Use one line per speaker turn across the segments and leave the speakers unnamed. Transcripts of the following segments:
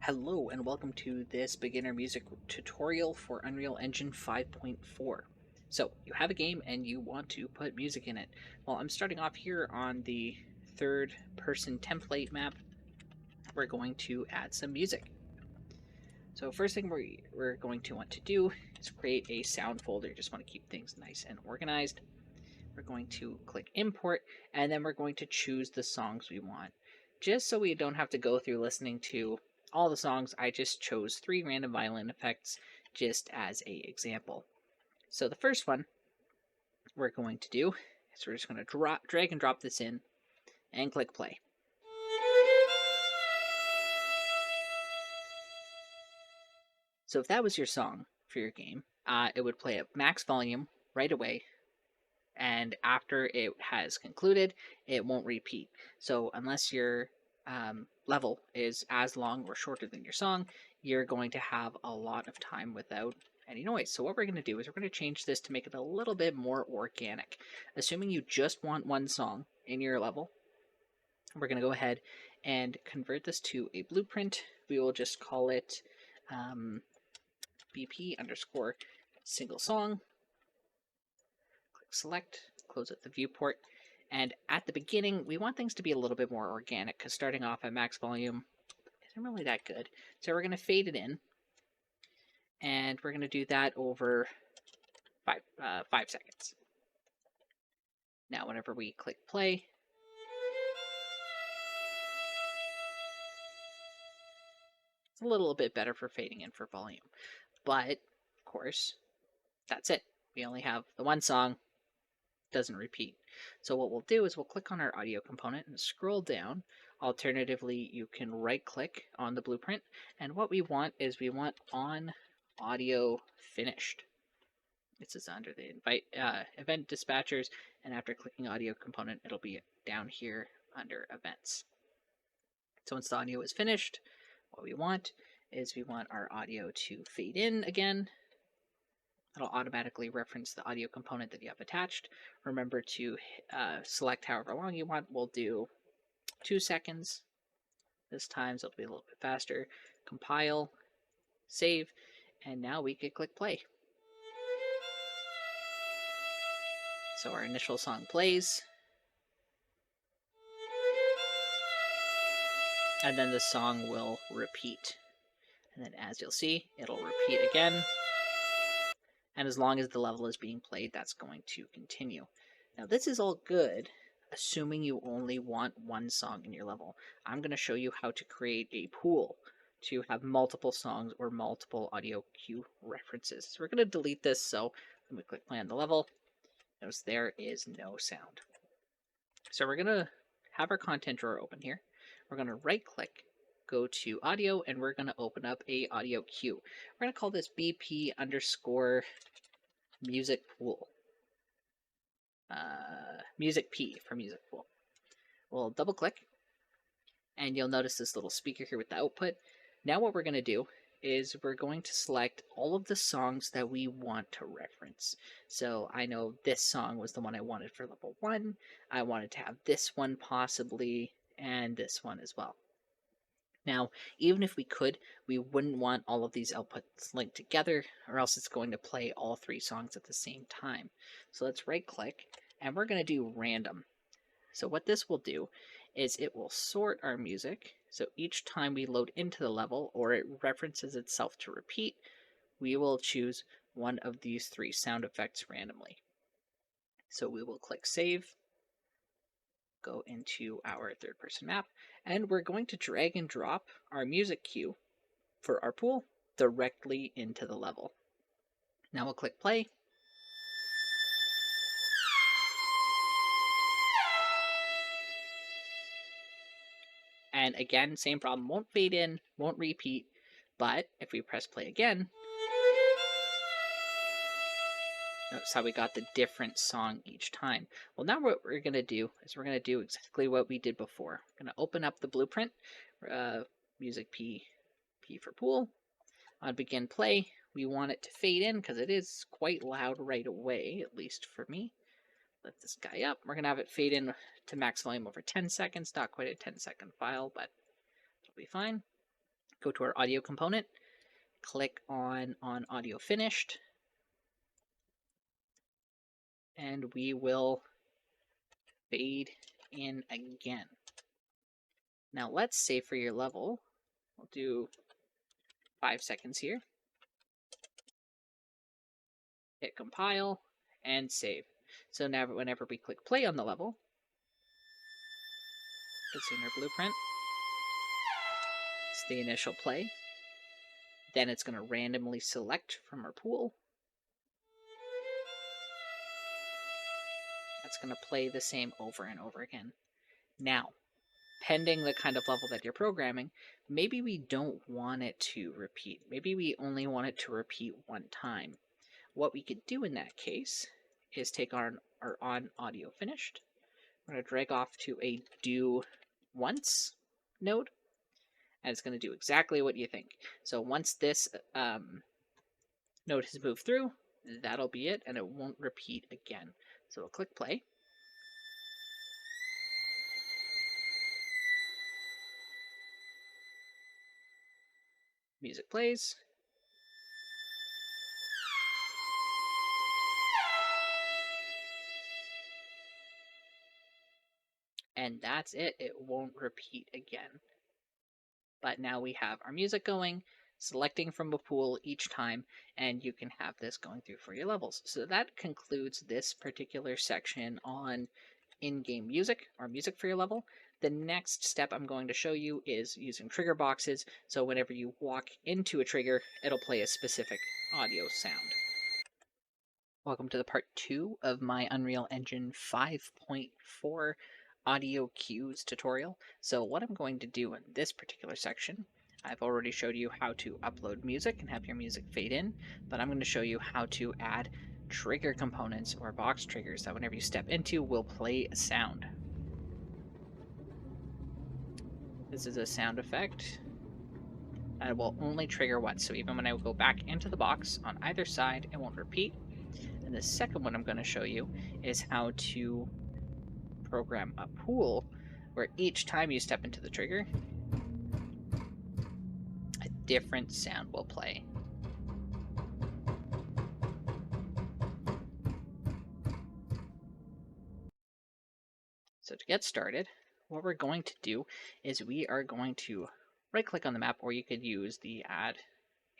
Hello and welcome to this beginner music tutorial for Unreal Engine 5.4. So you have a game and you want to put music in it. Well, I'm starting off here on the third person template map. We're going to add some music. So first thing we're going to want to do is create a sound folder. Just want to keep things nice and organized. We're going to click import and then we're going to choose the songs we want. Just so we don't have to go through listening to all the songs, I just chose 3 random violin effects just as a example. So the first one we're going to do is we're just going to drag and drop this in and click play. So if that was your song for your game, it would play at max volume right away, and after it has concluded, it won't repeat. So unless your level is as long or shorter than your song, you're going to have a lot of time without any noise. So what we're going to do is we're going to change this to make it a little bit more organic. Assuming you just want one song in your level, we're going to go ahead and convert this to a blueprint. We will just call it BP underscore single song. Click select, close out the viewport. And at the beginning, we want things to be a little bit more organic because starting off at max volume isn't really that good. So we're going to fade it in. And we're going to do that over 5 seconds. Now, whenever we click play, it's a little bit better for fading in for volume. But, of course, that's it. We only have the one song, doesn't repeat. So what we'll do is we'll click on our audio component and scroll down. Alternatively, you can right click on the blueprint. And what we want is we want on audio finished. This is under the event dispatchers, and after clicking audio component, it'll be down here under events. So once the audio is finished, what we want is we want our audio to fade in again. It'll automatically reference the audio component that you have attached. Remember to select however long you want. We'll do 2 seconds this time, so it'll be a little bit faster. Compile, save, and now we can click play. So our initial song plays. And then the song will repeat. And then as you'll see, it'll repeat again. And as long as the level is being played, that's going to continue. Now this is all good, assuming you only want one song in your level. I'm going to show you how to create a pool to have multiple songs or multiple audio cue references. So we're going to delete this, so when we click play on the level, notice there is no sound. So we're going to have our content drawer open here. We're going to right click, go to audio, and we're going to open up a audio cue. We're going to call this BP underscore music pool. Music P for music pool. We'll double click and you'll notice this little speaker here with the output. Now what we're going to do is we're going to select all of the songs that we want to reference. So I know this song was the one I wanted for level 1. I wanted to have this one possibly, and this one as well. Now, even if we could, we wouldn't want all of these outputs linked together, or else it's going to play all 3 songs at the same time. So let's right click, and we're going to do random. So what this will do is it will sort our music. So each time we load into the level or it references itself to repeat, we will choose one of these 3 sound effects randomly. So we will click save, go into our third person map, and we're going to drag and drop our music cue for our pool directly into the level. Now we'll click play. And again, same problem, won't fade in, won't repeat, but if we press play again, notice how we got the different song each time. Well, now what we're going to do is we're going to do exactly what we did before. We're going to open up the blueprint, music P for pool. On begin play, we want it to fade in because it is quite loud right away, at least for me. Let this guy up. We're going to have it fade in to max volume over 10 seconds. Not quite a 10-second file, but it'll be fine. go to our audio component, click on audio finished, and we will fade in again. Now let's say for your level, we'll do 5 seconds here. Hit compile and save. So now whenever we click play on the level, it's in our blueprint. It's the initial play. Then it's going to randomly select from our pool. That's going to play the same over and over again. Now, pending the kind of level that you're programming, maybe we don't want it to repeat. Maybe we only want it to repeat one time. What we could do in that case is take our on audio finished. We're going to drag off to a do once node, and it's going to do exactly what you think. So once this node has moved through, that'll be it, and it won't repeat again. So we'll click play. Music plays. And that's it. It won't repeat again. But now we have our music going, selecting from a pool each time, and you can have this going through for your levels. So that concludes this particular section on in-game music, or music for your level. The next step I'm going to show you is using trigger boxes, so whenever you walk into a trigger, it'll play a specific audio sound. Welcome to the part 2 of my Unreal Engine 5.4 audio cues tutorial. So what I'm going to do in this particular section, I've already showed you how to upload music and have your music fade in, but I'm going to show you how to add trigger components or box triggers that whenever you step into will play a sound. This is a sound effect and it will only trigger once, so even when I go back into the box on either side, it won't repeat. And the second one I'm going to show you is how to program a pool where each time you step into the trigger, a different sound will play. So to get started, what we're going to do is we are going to right click on the map, or you could use the add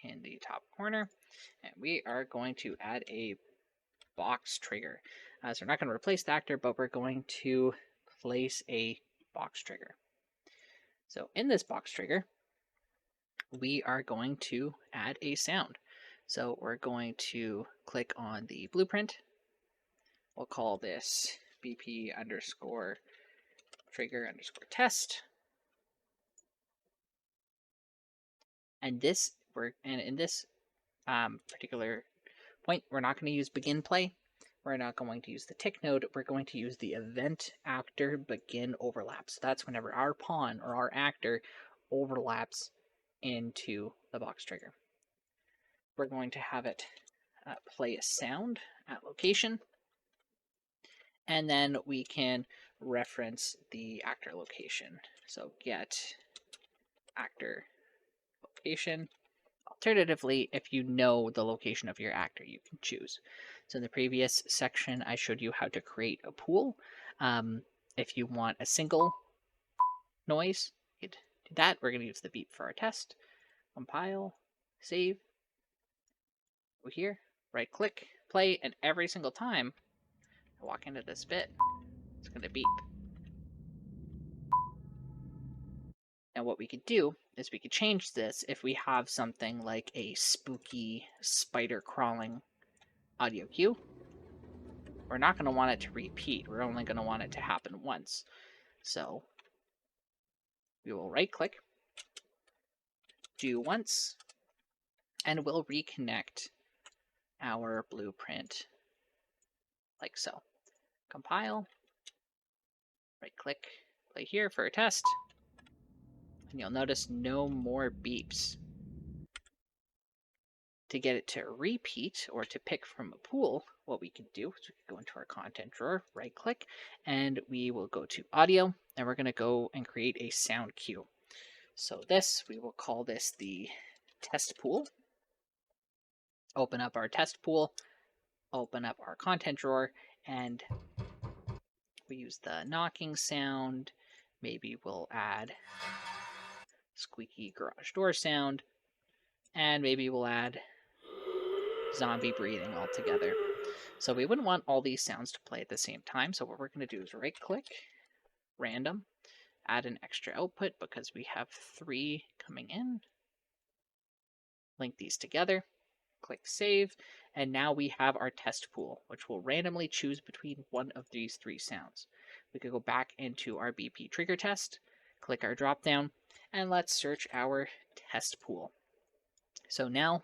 in the top corner, and we are going to add a box trigger. So we're not going to replace the actor, but we're going to place a box trigger. So in this box trigger, we are going to add a sound. So we're going to click on the blueprint. We'll call this BP underscore trigger underscore test. And in this particular point, we're not going to use begin play. We're not going to use the tick node. We're going to use the event actor begin overlap. So that's whenever our pawn or our actor overlaps into the box trigger. We're going to have it play a sound at location, and then we can reference the actor location. So get actor location. Alternatively, if you know the location of your actor, you can choose. So in the previous section, I showed you how to create a pool. If you want a single noise, you could do that. We're going to use the beep for our test. Compile, save. Go here, right click, play, and every single time I walk into this bit, it's going to beep. Now what we could do is we could change this if we have something like a spooky spider crawling audio cue. We're not going to want it to repeat. We're only going to want it to happen once. So we will right click, do once, and we'll reconnect our blueprint like so. Compile, right click, play here for a test, and you'll notice no more beeps. To get it to repeat or to pick from a pool, what we can do is we can go into our content drawer, right click, and we will go to audio, and we're going to go and create a sound cue. So we will call this the test pool. Open up our test pool, open up our content drawer, and we use the knocking sound. Maybe we'll add squeaky garage door sound, and maybe we'll add zombie breathing altogether. So we wouldn't want all these sounds to play at the same time. So what we're going to do is right click, random, add an extra output because we have 3 coming in. Link these together, click save, and now we have our test pool, which will randomly choose between one of these 3 sounds. We could go back into our BP trigger test, click our drop down, and let's search our test pool. So now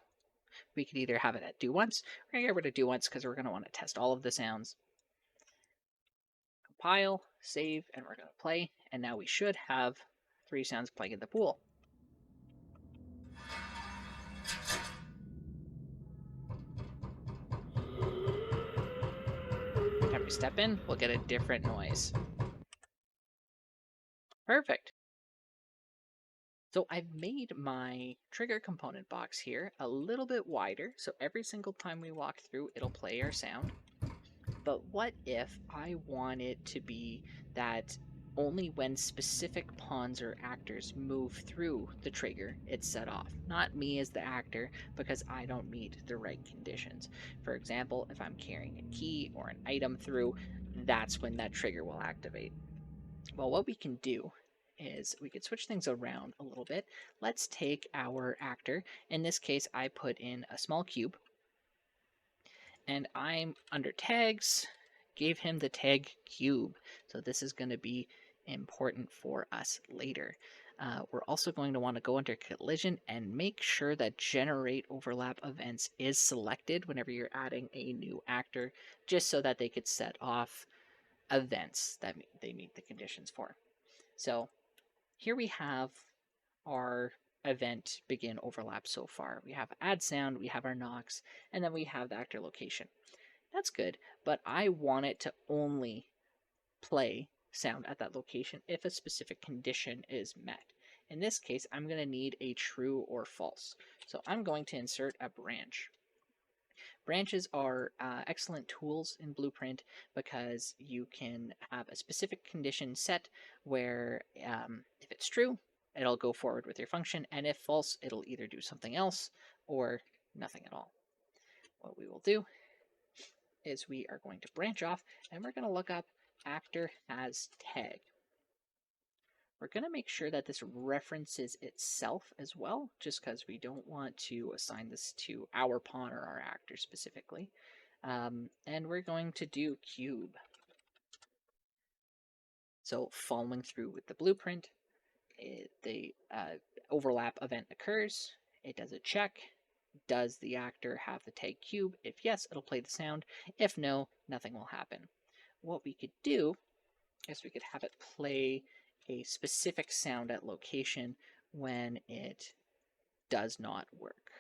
we could either have it at do once. We're going to get rid of do once because we're going to want to test all of the sounds. Compile, save, and we're going to play. And now we should have 3 sounds playing in the pool. Every time we step in, we'll get a different noise. Perfect. So I've made my trigger component box here a little bit wider, so every single time we walk through, it'll play our sound. But what if I want it to be that only when specific pawns or actors move through the trigger, it's set off? Not me as the actor, because I don't meet the right conditions. For example, if I'm carrying a key or an item through, that's when that trigger will activate. Well, what we can do is we could switch things around a little bit. Let's take our actor. In this case, I put in a small cube. And I'm under tags, gave him the tag cube. So this is going to be important for us later. We're also going to want to go under collision and make sure that generate overlap events is selected whenever you're adding a new actor, just so that they could set off events that they meet the conditions for. So here we have our event begin overlap so far. We have add sound, we have our knocks, and then we have the actor location. That's good, but I want it to only play sound at that location if a specific condition is met. In this case, I'm going to need a true or false. So I'm going to insert a branch. Branches are excellent tools in Blueprint because you can have a specific condition set where if it's true, it'll go forward with your function, and if false, it'll either do something else or nothing at all. What we will do is we are going to branch off, and we're going to look up actor has tag. We're going to make sure that this references itself as well, just because we don't want to assign this to our pawn or our actor specifically. And we're going to do cube. So following through with the blueprint, the overlap event occurs. It does a check. Does the actor have the tag cube? If yes, it'll play the sound. If no, nothing will happen. What we could do is we could have it play a specific sound at location when it does not work.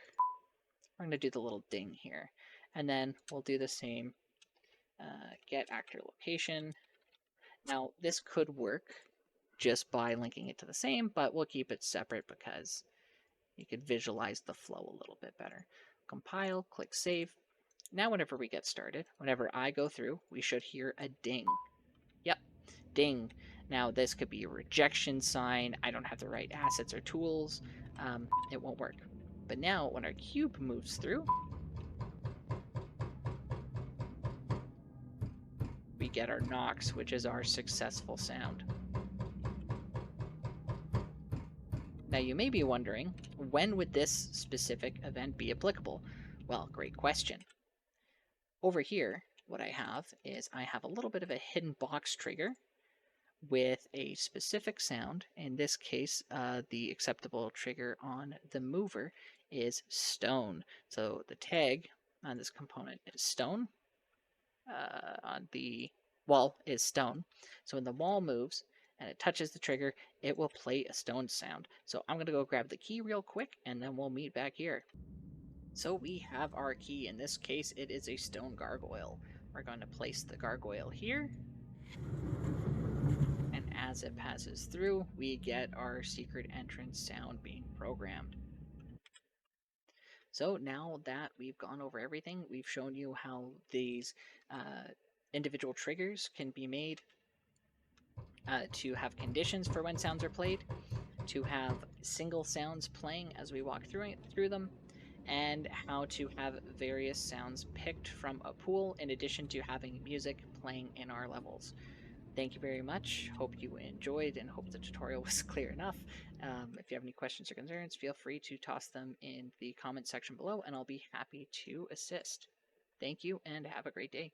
We're going to do the little ding here. And then we'll do the same. Get actor location. Now, this could work just by linking it to the same, but we'll keep it separate because you could visualize the flow a little bit better. Compile, click save. Now whenever we get started, whenever I go through, we should hear a ding. Yep, ding. Now this could be a rejection sign. I don't have the right assets or tools. It won't work. But now when our cube moves through, we get our knocks, which is our successful sound. Now you may be wondering, when would this specific event be applicable? Well, great question. Over here, what I have is I have a little bit of a hidden box trigger with a specific sound. In this case, the acceptable trigger on the mover is stone. So the tag on this component is stone. On the wall is stone. So when the wall moves and it touches the trigger, it will play a stone sound. So I'm going to go grab the key real quick, and then we'll meet back here. So we have our key. In this case, it is a stone gargoyle. We're going to place the gargoyle here and as it passes through, we get our secret entrance sound being programmed. So now that we've gone over everything, we've shown you how these individual triggers can be made to have conditions for when sounds are played, to have single sounds playing as we walk through them, and how to have various sounds picked from a pool in addition to having music playing in our levels. Thank you very much. Hope you enjoyed and hope the tutorial was clear enough. If you have any questions or concerns, feel free to toss them in the comment section below and I'll be happy to assist. Thank you and have a great day.